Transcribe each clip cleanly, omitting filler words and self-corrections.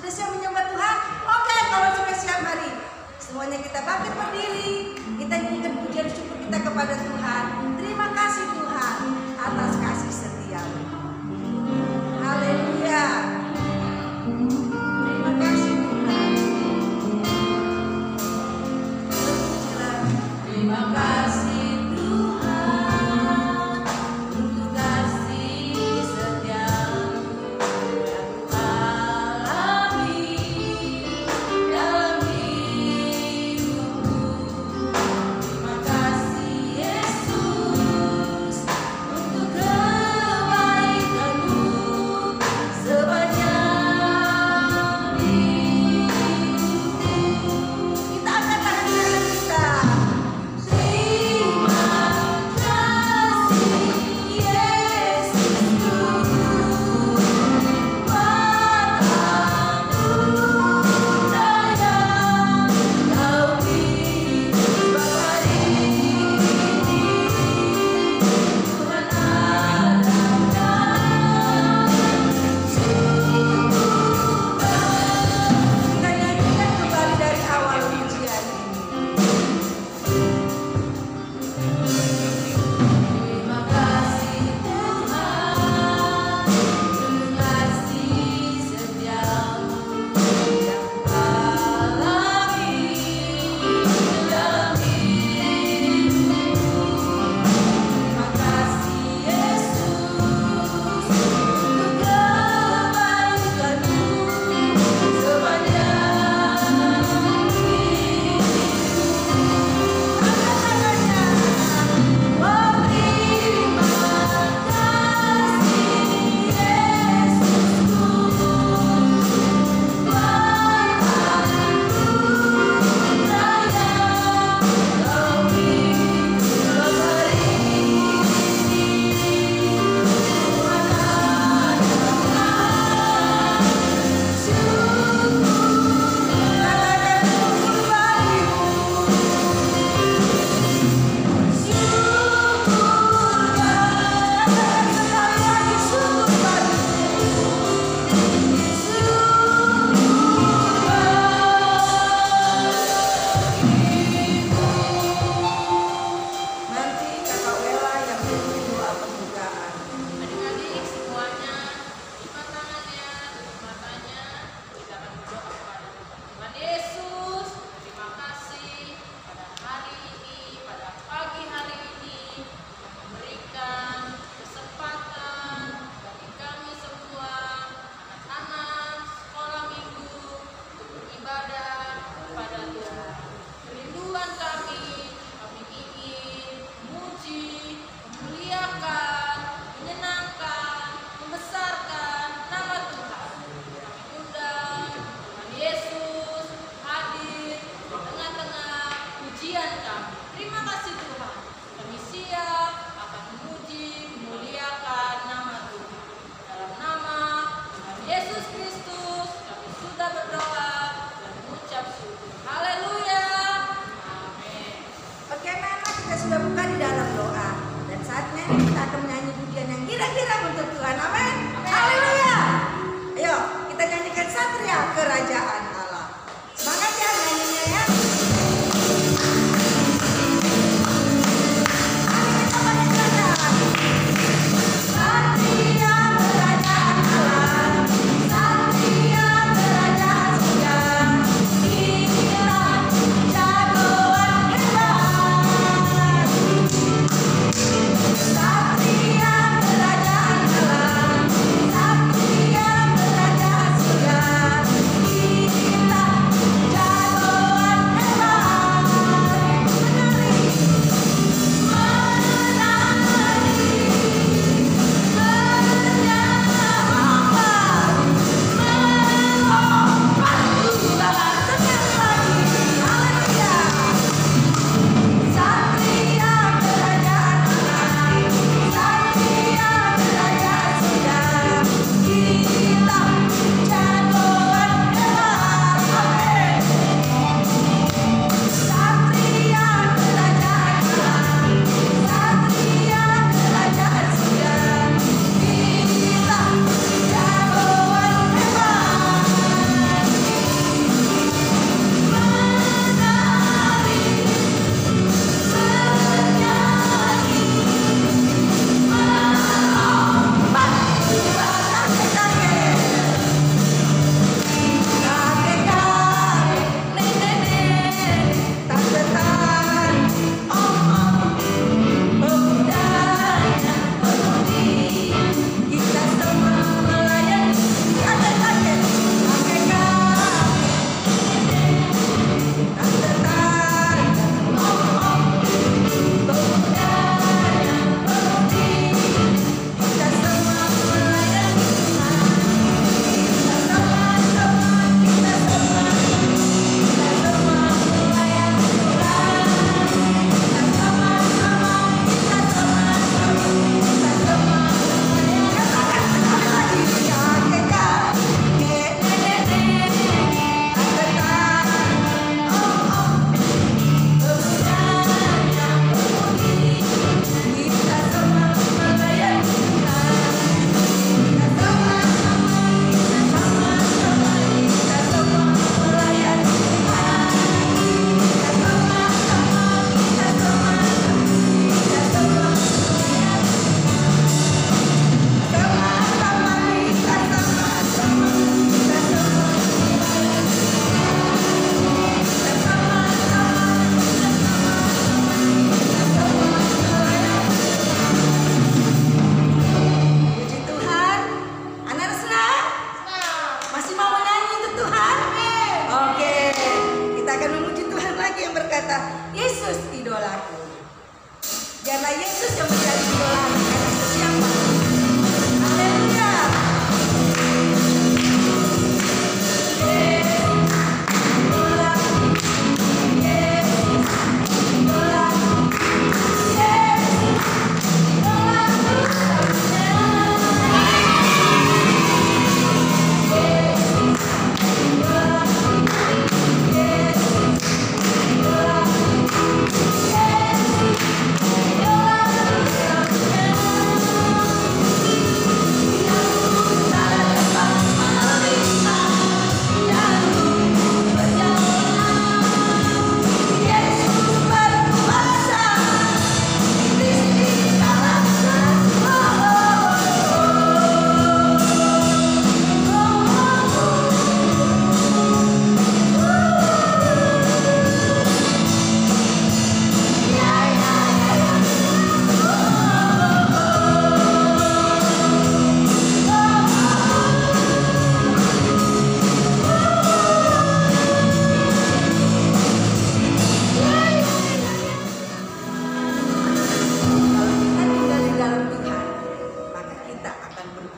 Sudah siap menyembah Tuhan? Oke, kalau sudah siap mari semuanya kita bangkit berdiri. Kita nyanyikan pujian syukur kita kepada Tuhan. Terima kasih Tuhan atas kasih setia-Mu. Haleluya. Terima kasih Tuhan. Terima kasih Tuhan untuk kasih setia-Mu yang Ku alami dalam hidupku. Terima kasih Yesus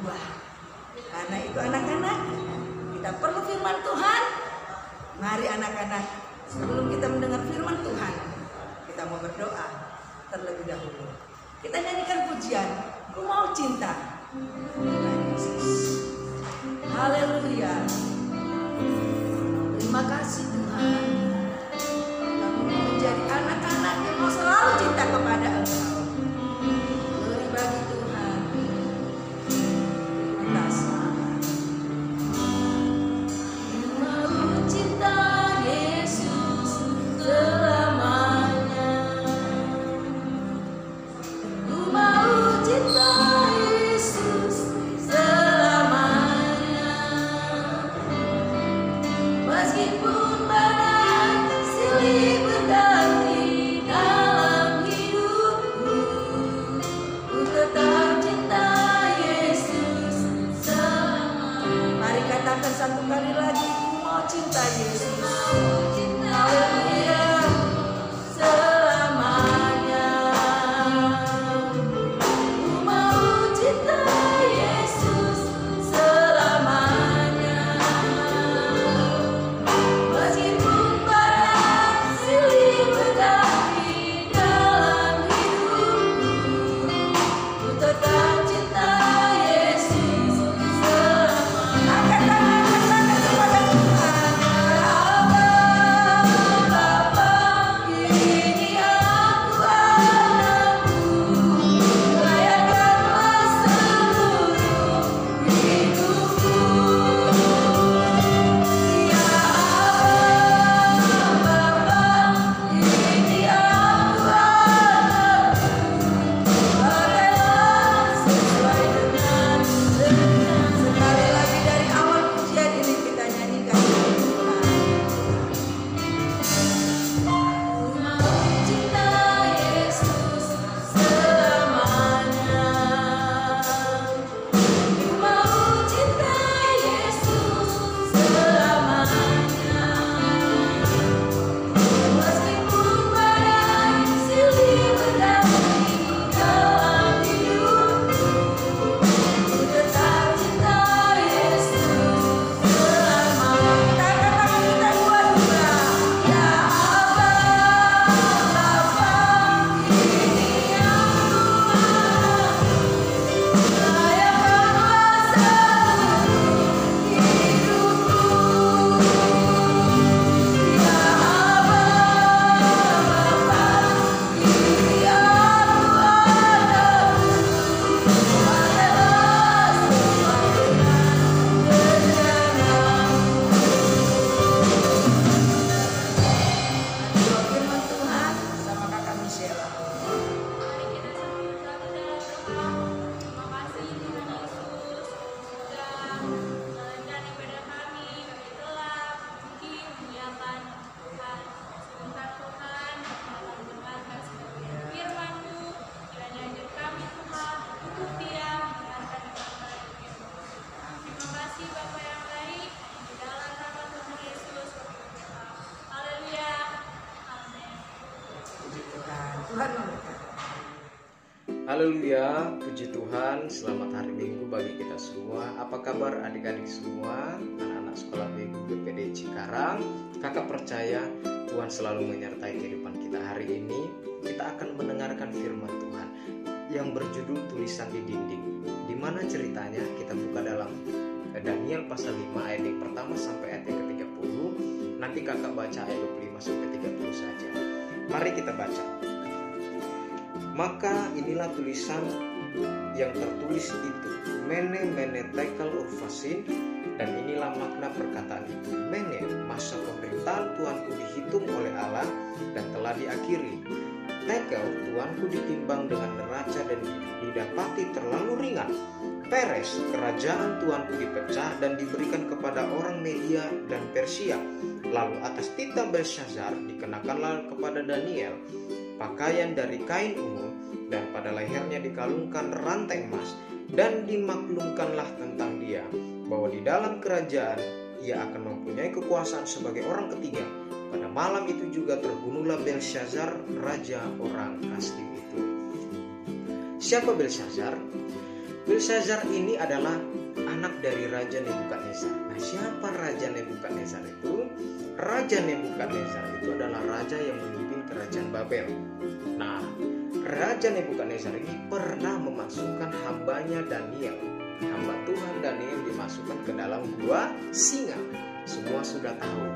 buah. Karena itu anak-anak, kita perlu firman Tuhan. Mari anak-anak, sebelum kita mendengar firman Tuhan, kita mau berdoa terlebih dahulu. Kita nyanyikan pujian, Ku Mau Cinta. Haleluya. Terima kasih Tuhan. Kami mau menjadi anak-anak yang mau selalu cinta kepada Engkau. Glory bagi Tuhan. Terima kasih. Ku mau cinta Yesus selamanya. Ku mau cinta Yesus selamanya. Meskipun badai silih berganti dalam hidupku, ku tetap cinta Yesus selamanya. Mari katakan satu kali lagi, ku mau cinta Yesus. Haleluya. Selamanya. Ku mau cinta Yesus selamanya. Meskipun badai silih berganti dalam hidupku, ku tetap cinta Yesus selamanya. Angkat tangan, katakan kepada Tuhan, ya Allah, Bapa, ini aku anakmu, layakanlah seluruh hidupku. Ya Allah, Bapa, ini aku anakmu, pakailah sesuai dengan rencana. Sekali lagi dari awal pujian ini kita nyanyikan Tuhan. Ku mau cinta Yesus selamanya. Ku mau cinta Yesus selamanya. Meskipun badai silih berganti dalam hidupku, ku tetap cinta Yesus selamanya. Kita angkat tangan kita dua-dua. Ya Allah, Bapa, ini aku anakmu, layakanlah seluruh hidupku. Ya Allah, Bapa, ini aku anakmu, pakailah sesuai dengan rencana-Mu. Doa firman Tuhan sama kakak Michelle. Mari kita sambut satu dalam doa. Terima kasih Tuhan Yesus sudah mengajarkan kepada kami telah memuji memuliakan Tuhan. Semoga Tuhan akan berbahagia sebagai firman-Mu. Kiranya ajar kami Tuhan untuk diam mendengarkan firman Tuhan. Terima kasih Bapa yang baik, di dalam nama Tuhan Yesus kami berdoa. Haleluya. Amin. Puji Tuhan. Tuhan memberkati. Haleluya, puji Tuhan. Selamat hari Minggu bagi kita semua. Apa kabar adik-adik semua, anak-anak sekolah Minggu BPD Cikarang? Kakak percaya Tuhan selalu menyertai kehidupan kita. Hari ini kita akan mendengarkan firman Tuhan yang berjudul tulisan di dinding. Di mana ceritanya? Kita buka dalam Daniel pasal 5 ayat yang pertama sampai ayat yang ke-30. Nanti kakak baca ayat 25 sampai 30 saja. Mari kita baca. Maka inilah tulisan yang tertulis itu, Mene Mene Tekel Urfasin, dan inilah makna perkataan itu. Mene, masa pemerintahan Tuanku dihitung oleh Allah dan telah diakhiri. Tekel, Tuanku ditimbang dengan neraca dan didapati terlalu ringan. Peres, kerajaan Tuanku dipecah dan diberikan kepada orang Media dan Persia. Lalu atas tita Belshazzar dikenakanlah kepada Daniel pakaian dari kain ungu, dan pada lehernya dikalungkan rantai emas, dan dimaklumkanlah tentang dia bahwa di dalam kerajaan ia akan mempunyai kekuasaan sebagai orang ketiga. Pada malam itu juga terbunuhlah Belshazzar, raja orang Kasdim itu. Siapa Belshazzar? Belshazzar ini adalah anak dari Raja Nebukadnezar. Nah, siapa Raja Nebukadnezar itu? Raja Nebukadnezar itu adalah raja yang memimpin kerajaan Babel. Nah, Raja Nebukadnezar ini pernah memasukkan hambanya Daniel, hamba Tuhan Daniel, dimasukkan ke dalam gua singa. Semua sudah tahu.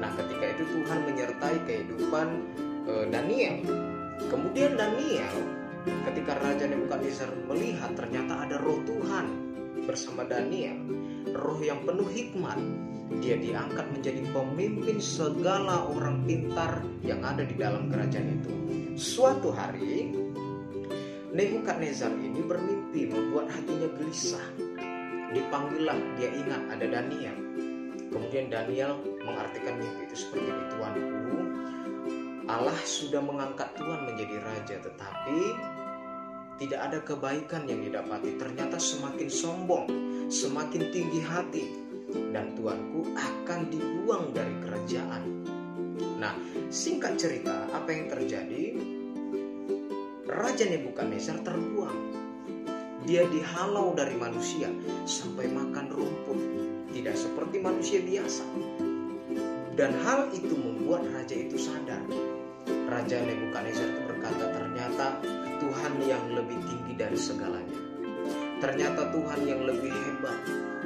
Nah, ketika itu Tuhan menyertai kehidupan Daniel. Kemudian Daniel, ketika Raja Nebukadnezar melihat ternyata ada roh Tuhan bersama Daniel, roh yang penuh hikmat, dia diangkat menjadi pemimpin segala orang pintar yang ada di dalam kerajaan itu. Suatu hari Nebukadnezar ini bermimpi membuat hatinya gelisah. Dipanggillah, dia ingat ada Daniel. Kemudian Daniel mengartikan mimpi itu seperti ini: Tuanku, Allah sudah mengangkat Tuhan menjadi raja, tetapi tidak ada kebaikan yang didapati. Ternyata semakin sombong, semakin tinggi hati, dan Tuanku akan dibuang dari kerajaan. Nah, singkat cerita, apa yang terjadi? Raja Nebukadnezar terbuang. Dia dihalau dari manusia sampai makan rumput, tidak seperti manusia biasa. Dan hal itu membuat raja itu sadar. Raja Nebukadnezar itu berkata, ternyata Tuhan yang lebih tinggi dari segalanya. Ternyata Tuhan yang lebih hebat.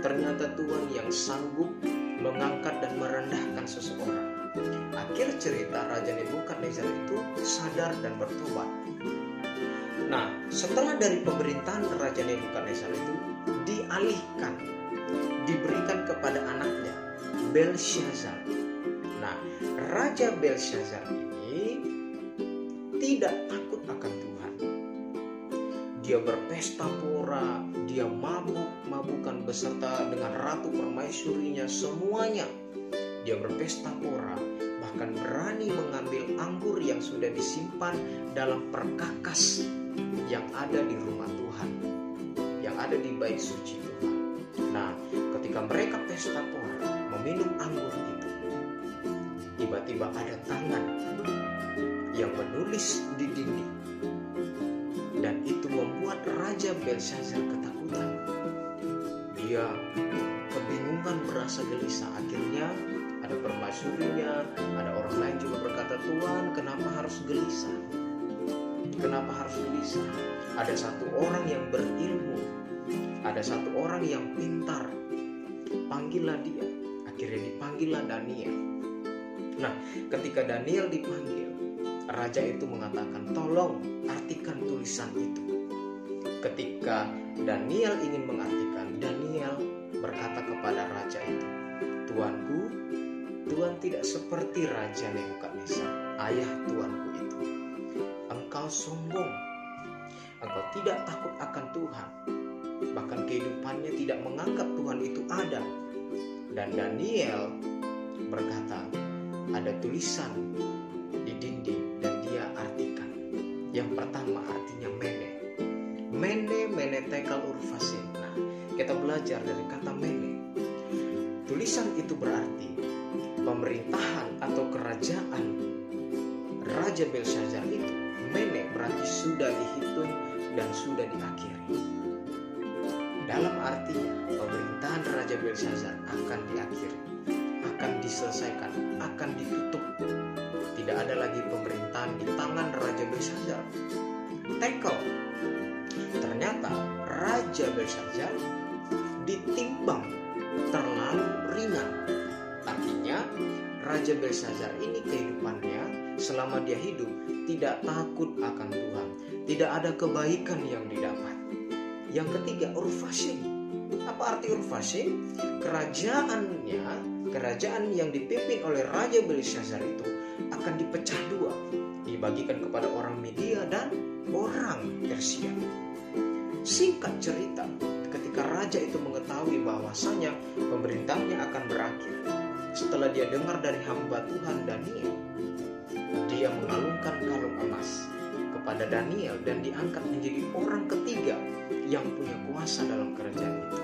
Ternyata Tuhan yang sanggup mengangkat dan merendahkan seseorang. Akhir cerita, Raja Nebukadnezar itu sadar dan bertobat. Nah, setelah dari pemerintahan Raja Nebukadnezar itu dialihkan, diberikan kepada anaknya Belshazzar. Nah, Raja Belshazzar ini tidak takut akan Tuhan. Dia berpesta pora, dia mabuk-mabukan beserta dengan ratu permaisurinya semuanya. Dia berpesta pora, bahkan berani mengambil anggur yang sudah disimpan dalam perkakas yang ada di rumah Tuhan, yang ada di bait suci Tuhan. Nah, ketika mereka pesta pora, meminum anggur itu, tiba-tiba ada tangan yang menulis di dinding, dan itu membuat Raja Belshazzar ketakutan. Dia kebingungan, merasa gelisah. Akhirnya ada permaisurinya, ada orang lain juga berkata, Tuhan, kenapa harus gelisah? Kenapa harus gelisah? Ada satu orang yang berilmu, ada satu orang yang pintar, panggillah dia. Akhirnya dipanggillah Daniel. Nah, ketika Daniel dipanggil, raja itu mengatakan, tolong artikan tulisan itu. Ketika Daniel ingin mengartikan, Daniel berkata kepada raja itu, Tuanku, Tuhan tidak seperti Raja Nebukadnezar, ayah tuanku itu. Engkau sombong, engkau tidak takut akan Tuhan, bahkan kehidupannya tidak menganggap Tuhan itu ada. Dan Daniel berkata, ada tulisan di dinding dan dia artikan. Yang pertama artinya mene. Mene tekel urfasin. Nah, kita belajar dari kata mene. Tulisan itu berarti pemerintahan atau kerajaan Raja Belshazzar itu. Mene berarti sudah dihitung dan sudah diakhiri. Dalam artinya pemerintahan Raja Belshazzar akan diakhiri, akan diselesaikan, akan ditutup. Tidak ada lagi pemerintahan di tangan Raja Belshazzar. Tekel, ternyata Raja Belshazzar ditimbang terlalu ringan. Artinya Raja Belshazzar ini kehidupannya selama dia hidup tidak takut akan Tuhan, tidak ada kebaikan yang didapat. Yang ketiga, urfasin. Apa arti urfasin? Kerajaan yang dipimpin oleh Raja Belshazzar itu akan dipecah dua, dibagikan kepada orang Media dan orang Persia. Singkat cerita, ketika raja itu mengetahui bahwasanya pemerintahnya akan berakhir, setelah dia dengar dari hamba Tuhan Daniel, dia mengalungkan kalung emas kepada Daniel dan diangkat menjadi orang ketiga yang punya kuasa dalam kerajaan itu.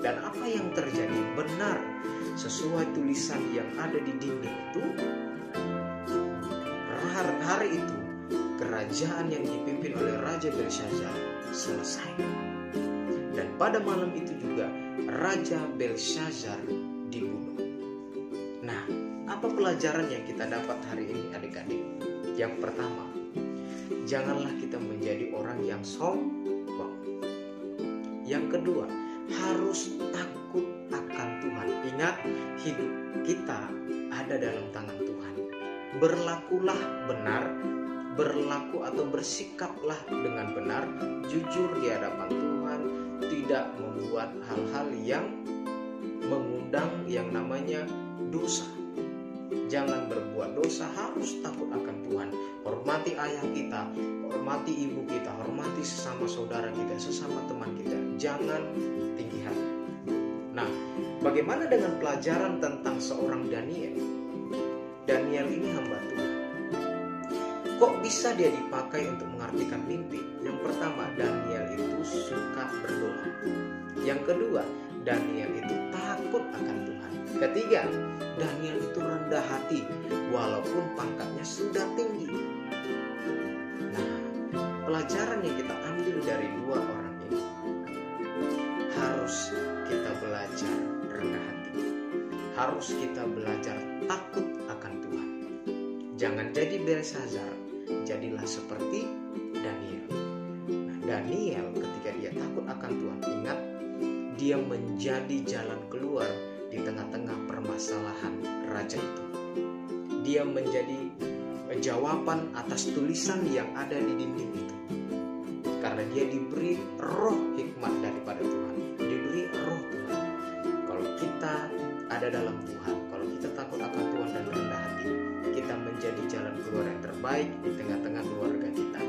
Dan apa yang terjadi benar sesuai tulisan yang ada di dinding itu. Hari itu kerajaan yang dipimpin oleh Raja Belshazzar selesai. Dan pada malam itu juga Raja Belshazzar dibunuh. Nah, apa pelajaran yang kita dapat hari ini adik-adik? Yang pertama, janganlah kita menjadi orang yang sombong. Yang kedua, harus takut akan Tuhan. Ingat, hidup kita ada dalam tangan Tuhan. Berlakulah benar, berlaku atau bersikaplah dengan benar, jujur di hadapan Tuhan, tidak membuat hal-hal yang mengundang yang namanya dosa. Jangan berbuat dosa, harus takut akan Tuhan. Hormati ayah kita, hormati ibu kita, hormati sesama saudara kita, sesama teman kita. Jangan tinggi hati. Nah, bagaimana dengan pelajaran tentang seorang Daniel? Daniel ini hamba Tuhan. Kok bisa dia dipakai untuk mengartikan mimpi? Yang pertama, Daniel itu suka berdoa. Yang kedua, Daniel itu takut akan Tuhan. Ketiga, Daniel itu rendah hati walaupun pangkatnya sudah tinggi. Nah, pelajaran yang kita ambil dari dua orang ini, harus kita belajar rendah hati. Harus kita belajar takut akan Tuhan. Jangan jadi Belshazzar, jadilah seperti Daniel. Nah, Daniel ketika dia takut akan Tuhan, ingat, dia menjadi jalan keluar di tengah-tengah permasalahan raja itu. Dia menjadi jawaban atas tulisan yang ada di dinding itu. Karena dia diberi roh hikmat daripada Tuhan, diberi roh Tuhan. Kalau kita ada dalam Tuhan, kalau kita takut akan Tuhan dan rendah hati, kita menjadi jalan keluar yang terbaik di tengah-tengah keluarga kita,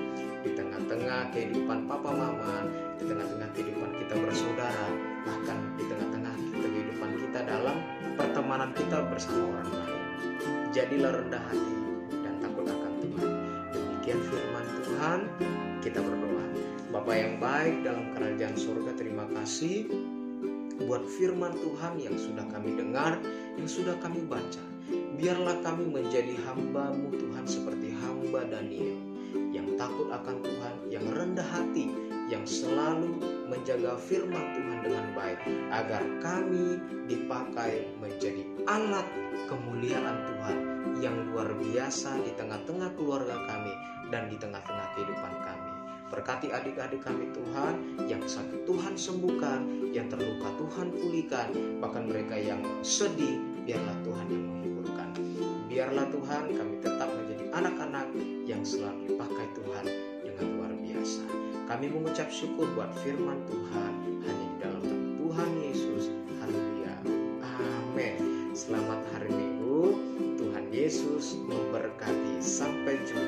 di tengah-tengah kehidupan papa mama, di tengah-tengah kehidupan kita bersaudara, bahkan di tengah-tengah kehidupan kita dalam pertemanan kita bersama orang lain. Jadilah rendah hati dan takut akan Tuhan. Demikian firman Tuhan. Kita berdoa. Bapa yang baik dalam kerajaan surga, terima kasih buat firman Tuhan yang sudah kami dengar, yang sudah kami baca. Biarlah kami menjadi hamba-Mu Tuhan seperti hamba Daniel, yang takut akan Tuhan, yang rendah hati, yang selalu menjaga firman Tuhan dengan baik, agar kami dipakai menjadi alat kemuliaan Tuhan yang luar biasa di tengah-tengah keluarga kami dan di tengah-tengah kehidupan kami. Berkati adik-adik kami Tuhan, yang sakit Tuhan sembuhkan, yang terluka Tuhan pulihkan, bahkan mereka yang sedih, biarlah Tuhan yang menghiburkan. Biarlah Tuhan kami tetap menjadi anak-anak yang selalu dipakai Tuhan dengan luar biasa. Kami mengucap syukur buat firman Tuhan hanya di dalam nama Tuhan Yesus. Haleluya. Amin. Selamat hari Minggu. Tuhan Yesus memberkati. Sampai jumpa.